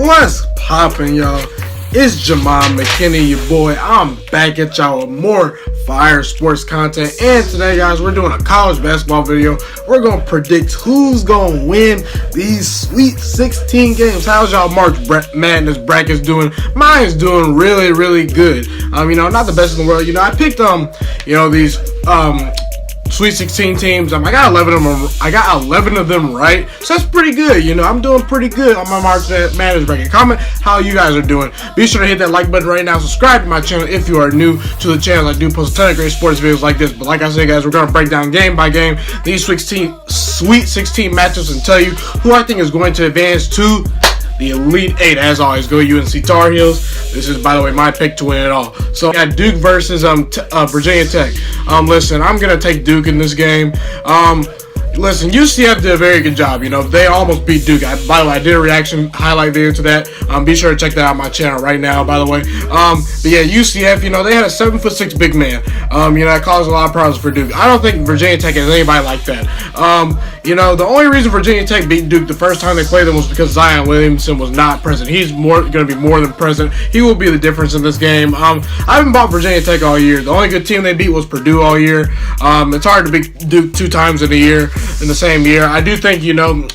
What's poppin', y'all? It's Ghiman Mckinney, your boy. I'm back at y'all with more fire sports content. And today, guys, we're doing a college basketball video. We're going to predict who's going to win these Sweet 16 games. How's y'all March Madness brackets doing? Mine's doing really, really good. Not the best in the world. I picked, these, Sweet 16 teams. I got 11 of them. I got 11 of them right, so that's pretty good. I'm doing pretty good on my March Madness bracket. Comment how you guys are doing. Be sure to hit that like button right now. Subscribe to my channel if you are new to the channel. I do post a ton of great sports videos like this. But like I said, guys, we're gonna break down game by game these Sweet 16 matchups and tell you who I think is going to advance to the Elite Eight. As always, go UNC Tar Heels. This is, by the way, my pick to win it all. So, I got Duke versus Virginia Tech. Listen, I'm going to take Duke in this game. Listen, UCF did a very good job. They almost beat Duke. By the way, I did a reaction highlight video to that. Be sure to check that out on my channel right now, by the way. But yeah, UCF, they had a 7'6" big man. That caused a lot of problems for Duke. I don't think Virginia Tech has anybody like that. The only reason Virginia Tech beat Duke the first time they played them was because Zion Williamson was not present. He's going to be more than present. He will be the difference in this game. I haven't bought Virginia Tech all year. The only good team they beat was Purdue all year. It's hard to beat Duke 2 times in a year. In the same year, I do think,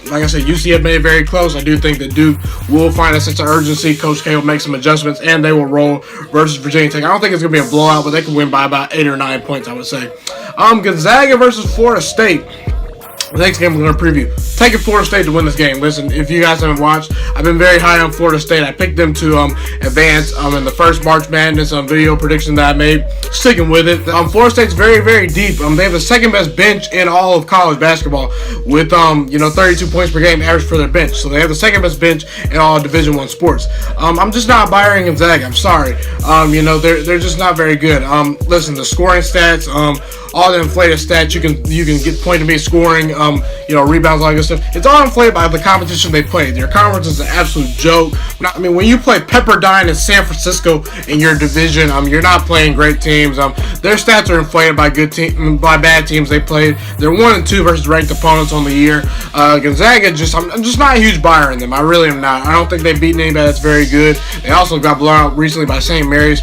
like I said, UCF made it very close. I do think that Duke will find a sense of urgency. Coach K will make some adjustments, and they will roll versus Virginia Tech. I don't think it's going to be a blowout, but they can win by about 8 or 9 points, I would say. Gonzaga versus Florida State. The next game we're going to preview. Taking Florida State to win this game. Listen, if you guys haven't watched, I've been very high on Florida State. I picked them to advance in the first March Madness video prediction that I made. Sticking with it. Florida State's very, very deep. They have the second best bench in all of college basketball with 32 points per game average for their bench. So they have the second best bench in all Division I sports. I'm just not buying Gonzaga. I'm sorry. They're just not very good. Listen, the scoring stats, all the inflated stats you can get pointed to me scoring, rebounds, all that good stuff. It's all inflated by the competition they play. Their conference is an absolute joke. When you play Pepperdine in San Francisco in your division, you're not playing great teams. Their stats are inflated by bad teams they played. They're 1 and 2 versus ranked opponents on the year. Gonzaga, I'm just not a huge buyer in them. I really am not. I don't think they've beaten anybody that's very good. They also got blown out recently by St. Mary's.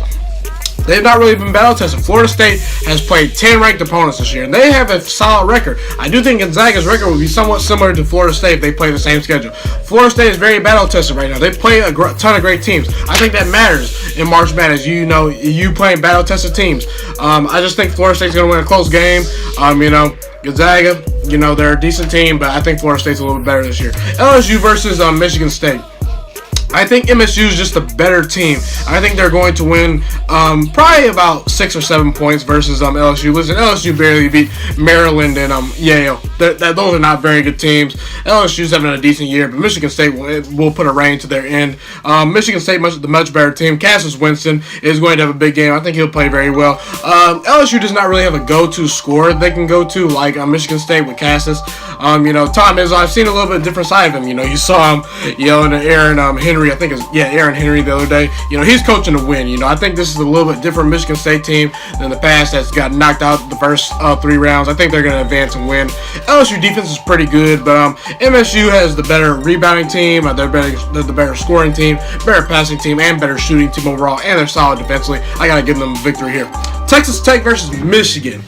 They've not really been battle tested. Florida State has played 10 ranked opponents this year, and they have a solid record. I do think Gonzaga's record would be somewhat similar to Florida State if they play the same schedule. Florida State is very battle tested right now. They play a ton of great teams. I think that matters in March Madness. You playing battle tested teams. I just think Florida State's going to win a close game. Gonzaga, they're a decent team, but I think Florida State's a little bit better this year. LSU versus Michigan State. I think MSU is just a better team. I think they're going to win probably about 6 or 7 points versus LSU. Listen, LSU barely beat Maryland and Yale. Those are not very good teams. LSU's having a decent year, but Michigan State will put a rein to their end. Michigan State, the much better team. Cassius Winston is going to have a big game. I think he'll play very well. LSU does not really have a go-to scorer they can go to like Michigan State with Cassius. Tom Izzo, I've seen a little bit different side of him. You saw him yelling at Aaron Henry. Aaron Henry the other day. He's coaching to win. I think this is a little bit different Michigan State team than the past that's got knocked out the first 3 rounds. I think they're going to advance and win. LSU defense is pretty good, but MSU has the better rebounding team. They're the better scoring team, better passing team, and better shooting team overall, and they're solid defensively. I got to give them a victory here. Texas Tech versus Michigan.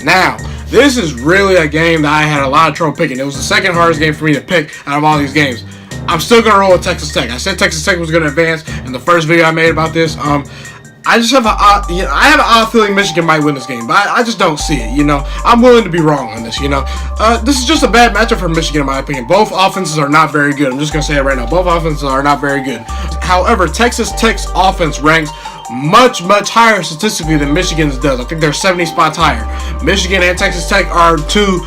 Now, this is really a game that I had a lot of trouble picking. It was the second hardest game for me to pick out of all these games. I'm still going to roll with Texas Tech. I said Texas Tech was going to advance in the first video I made about this. I just have I have an odd feeling Michigan might win this game, but I just don't see it. I'm willing to be wrong on this. This is just a bad matchup for Michigan in my opinion. Both offenses are not very good. I'm just going to say it right now. Both offenses are not very good. However, Texas Tech's offense ranks much higher statistically than Michigan's does. I think they're 70 spots higher. Michigan and Texas Tech are 2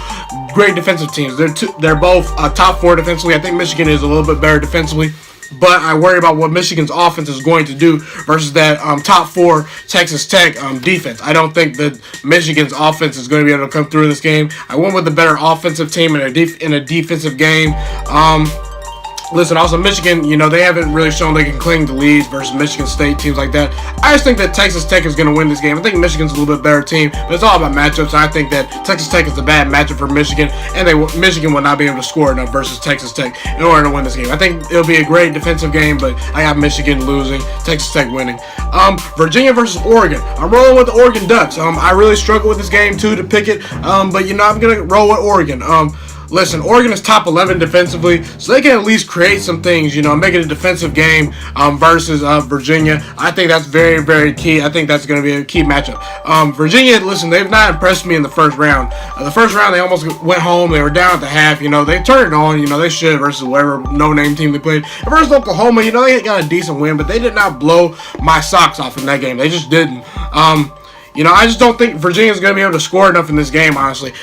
great defensive teams. They're both top 4 defensively. I think Michigan is a little bit better defensively, but I worry about what Michigan's offense is going to do versus that top 4 Texas Tech defense. I don't think that Michigan's offense is going to be able to come through in this game. I went with the better offensive team in a defensive game. Listen, also Michigan, they haven't really shown they can cling to leads versus Michigan State, teams like that. I just think that Texas Tech is going to win this game. I think Michigan's a little bit better team, but it's all about matchups. I think that Texas Tech is a bad matchup for Michigan, and Michigan will not be able to score enough versus Texas Tech in order to win this game. I think it'll be a great defensive game, but I got Michigan losing, Texas Tech winning. Virginia versus Oregon. I'm rolling with the Oregon Ducks. I really struggle with this game too to pick it, but I'm going to roll with Oregon. Listen, Oregon is top 11 defensively, so they can at least create some things, make it a defensive game versus Virginia. I think that's very, very key. I think that's going to be a key matchup. Virginia, listen, they've not impressed me in the first round. The first round, they almost went home. They were down at the half. They turned it on. They should versus whatever no-name team they played. And versus Oklahoma, they got a decent win, but they did not blow my socks off in that game. They just didn't. I just don't think Virginia's going to be able to score enough in this game, honestly.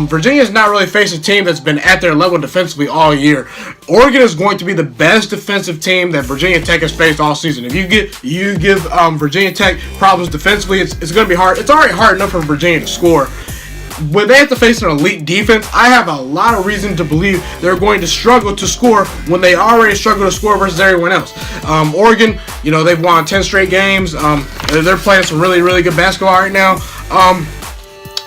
Virginia's not really faced a team that's been at their level defensively all year. Oregon is going to be the best defensive team that Virginia Tech has faced all season. If you give Virginia Tech problems defensively, it's going to be hard. It's already hard enough for Virginia to score. When they have to face an elite defense, I have a lot of reason to believe they're going to struggle to score when they already struggle to score versus everyone else. Oregon, they've won 10 straight games. They're playing some really, really good basketball right now.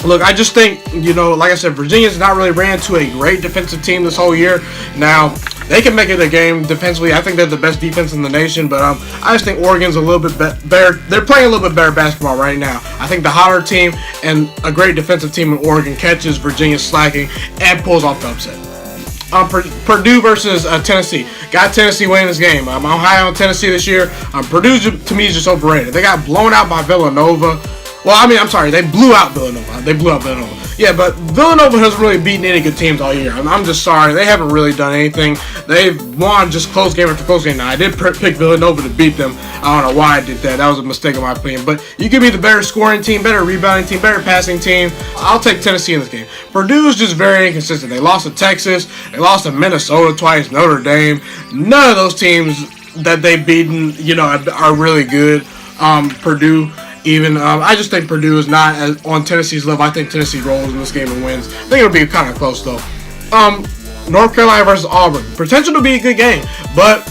Look, I just think, like I said, Virginia's not really ran to a great defensive team this whole year. Now, they can make it a game defensively. I think they're the best defense in the nation, but I just think Oregon's a little bit better. They're playing a little bit better basketball right now. I think the hotter team and a great defensive team in Oregon catches Virginia slacking and pulls off the upset. Purdue versus Tennessee. Got Tennessee winning this game. I'm high on Tennessee this year. Purdue, to me, is just overrated. They got blown out by Villanova. Well, I'm sorry. They blew out Villanova. Yeah, but Villanova hasn't really beaten any good teams all year. I'm just sorry. They haven't really done anything. They've won just close game after close game. Now, I did pick Villanova to beat them. I don't know why I did that. That was a mistake in my opinion. But you give me the better scoring team, better rebounding team, better passing team. I'll take Tennessee in this game. Purdue is just very inconsistent. They lost to Texas. They lost to Minnesota twice, Notre Dame. None of those teams that they've beaten, are really good. Purdue. I just think Purdue is not on Tennessee's level. I think Tennessee rolls in this game and wins. I think it'll be kind of close, though. North Carolina versus Auburn. Potential to be a good game, but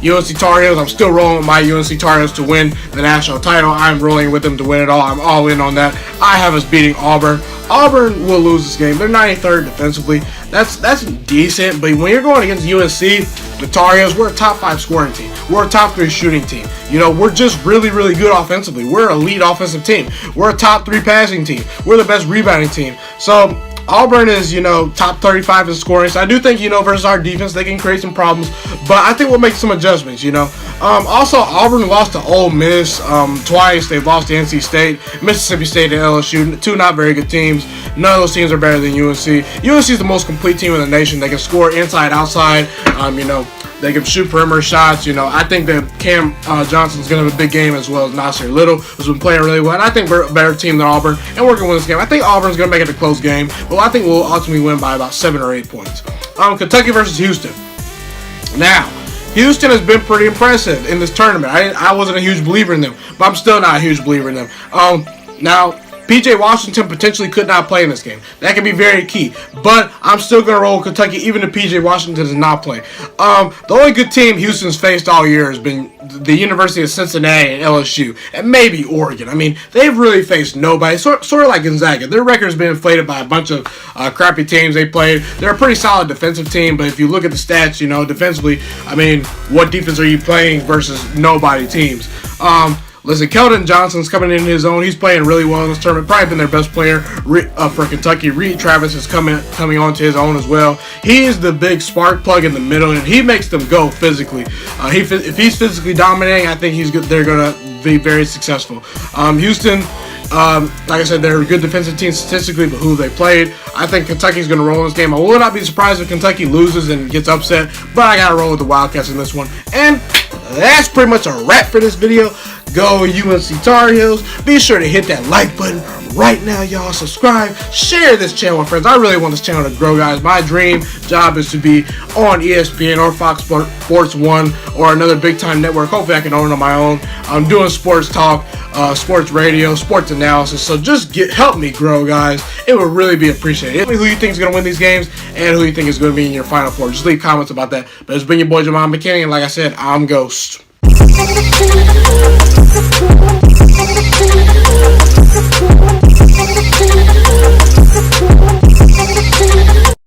UNC Tar Heels, I'm still rolling with my UNC Tar Heels to win the national title. I'm rolling with them to win it all. I'm all in on that. I have us beating Auburn. Auburn will lose this game. They're 93rd defensively. That's decent, but when you're going against UNC, the Tar Heels, we're a top 5 scoring team. We're a top 3 shooting team. We're just really, really good offensively. We're an elite offensive team. We're a top 3 passing team. We're the best rebounding team. So Auburn is, top 35 in scoring. So I do think, versus our defense, they can create some problems. But I think we'll make some adjustments, Also, Auburn lost to Ole Miss twice. They've lost to NC State, Mississippi State, and LSU. 2 not very good teams. None of those teams are better than UNC. UNC is the most complete team in the nation. They can score inside, outside. They can shoot perimeter shots. I think that Cam Johnson's going to have a big game, as well as Nasir Little, who's been playing really well. And I think we're a better team than Auburn, and we're going to win this game. I think Auburn's going to make it a close game, but I think we'll ultimately win by about 7 or 8 points. Kentucky versus Houston. Now, Houston has been pretty impressive in this tournament. I wasn't a huge believer in them, but I'm still not a huge believer in them. Now, P.J. Washington potentially could not play in this game. That can be very key. But I'm still going to roll Kentucky even if P.J. Washington does not play. The only good team Houston's faced all year has been the University of Cincinnati and LSU, and maybe Oregon. They've really faced nobody. Sort of like Gonzaga. Their record's been inflated by a bunch of crappy teams they played. They're a pretty solid defensive team, but if you look at the stats, defensively, what defense are you playing versus nobody teams? Listen, Keldon Johnson's coming in his own. He's playing really well in this tournament. Probably been their best player for Kentucky. Reed Travis is coming on to his own as well. He is the big spark plug in the middle, and he makes them go physically. If he's physically dominating, I think they're going to be very successful. Houston, like I said, they're a good defensive team statistically, but who they played, I think Kentucky's going to roll in this game. I will not be surprised if Kentucky loses and gets upset, but I got to roll with the Wildcats in this one. And that's pretty much a wrap for this video. Go UNC Tar Heels. Be sure to hit that like button right now, y'all. Subscribe. Share this channel with friends. I really want this channel to grow, guys. My dream job is to be on ESPN or Fox Sports 1 or another big-time network. Hopefully, I can own it on my own. I'm doing sports talk. sports radio, sports analysis. So just help me grow, guys. It would really be appreciated. Tell me who you think is going to win these games and who you think is going to be in your Final Four. Just leave comments about that. But it's been your boy Ghiman Mckinney, and like I said, I'm Ghost.